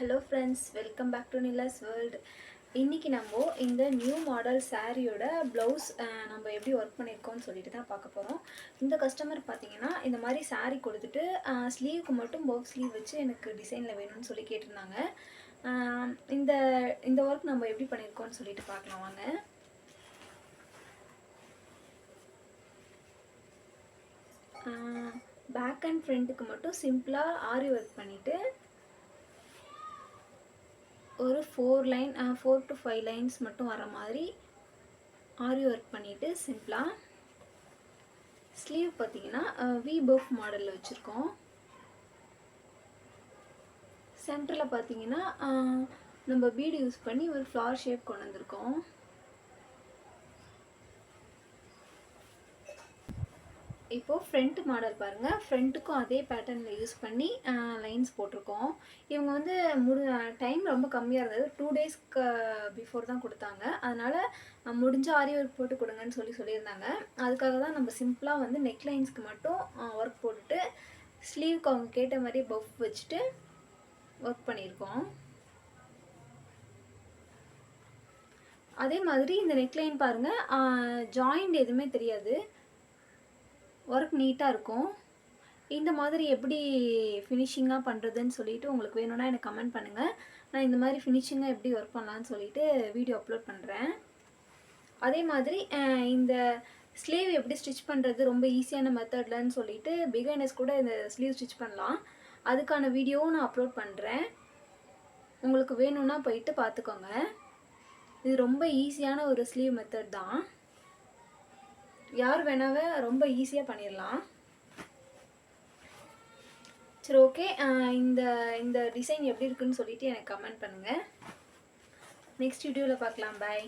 Hello friends, welcome back to Nila's world. இன்றைக்கி நம்ம இந்த நியூ மாடல் சாரியோட ப்ளவுஸ் நம்ம எப்படி ஒர்க் பண்ணியிருக்கோம்னு சொல்லிட்டு தான் பார்க்க போகிறோம். இந்த கஸ்டமர் பார்த்தீங்கன்னா இந்த மாதிரி சாரீ கொடுத்துட்டு ஸ்லீவுக்கு மட்டும் பஃப் ஸ்லீவ் வச்சு எனக்கு டிசைனில் வேணும்னு சொல்லி கேட்டிருந்தாங்க. இந்த இந்த ஒர்க் நம்ம எப்படி பண்ணியிருக்கோம்னு சொல்லிட்டு பார்க்கலாம் வாங்க. பேக் அண்ட் ஃப்ரண்ட்டுக்கு மட்டும் சிம்பிளாக ஆரி ஒர்க் பண்ணிவிட்டு ஒரு 4 to 5 லைன்ஸ் மட்டும் வர மாதிரி ஆரி ஒர்க் பண்ணிவிட்டு சிம்பிளாக ஸ்லீவ் பார்த்தீங்கன்னா வி பஃப் மாடலில் வச்சுருக்கோம். சென்டரில் பார்த்தீங்கன்னா நம்ம பீடு யூஸ் பண்ணி ஒரு ஃப்ளவர் ஷேப் கொண்டு வந்திருக்கோம். இப்போது ஃப்ரண்ட் மாடல் பாருங்கள், ஃப்ரண்ட்டுக்கும் அதே பேட்டர்னில் யூஸ் பண்ணி லைன்ஸ் போட்டிருக்கோம். இவங்க வந்து டைம் ரொம்ப கம்மியாக இருந்தது, 2 டேஸ்க்கு பிஃபோர் தான் கொடுத்தாங்க. அதனால் முடிஞ்ச ஆரி ஒர்க் போட்டு கொடுங்கன்னு சொல்லியிருந்தாங்க. அதுக்காக தான் நம்ம சிம்பிளாக வந்து நெக் லைன்ஸ்க்கு மட்டும் ஒர்க் போட்டுட்டு ஸ்லீவ்க்கு அவங்க கேட்ட மாதிரி பஃப் வச்சுட்டு ஒர்க் பண்ணியிருக்கோம். அதே மாதிரி இந்த நெக்லைன் பாருங்கள், ஜாயிண்ட் எதுவுமே தெரியாது, ஒர்க் நீட்டாக இருக்கும். இந்த மாதிரி எப்படி ஃபினிஷிங்காக பண்ணுறதுன்னு சொல்லிட்டு உங்களுக்கு வேணும்னா எனக்கு கமெண்ட் பண்ணுங்கள். நான் இந்த மாதிரி ஃபினிஷிங்காக எப்படி ஒர்க் பண்ணலான்னு சொல்லிட்டு வீடியோ அப்லோட் பண்ணுறேன். அதே மாதிரி இந்த ஸ்லீவ் எப்படி ஸ்டிச் பண்ணுறது ரொம்ப ஈஸியான மெத்தட்லன்னு சொல்லிட்டு பிகைனர்ஸ் கூட இந்த ஸ்லீவ் ஸ்டிச் பண்ணலாம். அதுக்கான வீடியோவும் நான் அப்லோட் பண்ணுறேன். உங்களுக்கு வேணும்னா போயிட்டு பார்த்துக்கோங்க. இது ரொம்ப ஈஸியான ஒரு ஸ்லீவ் மெத்தட் தான், யார் வேணாவே ரொம்ப ஈஸியாக பண்ணிடலாம். சரி, ஓகே. இந்த இந்த டிசைன் எப்படி இருக்குன்னு சொல்லிட்டு எனக்கு கமெண்ட் பண்ணுங்கள். நெக்ஸ்ட் வீடியோவில் பார்க்கலாம். பாய்.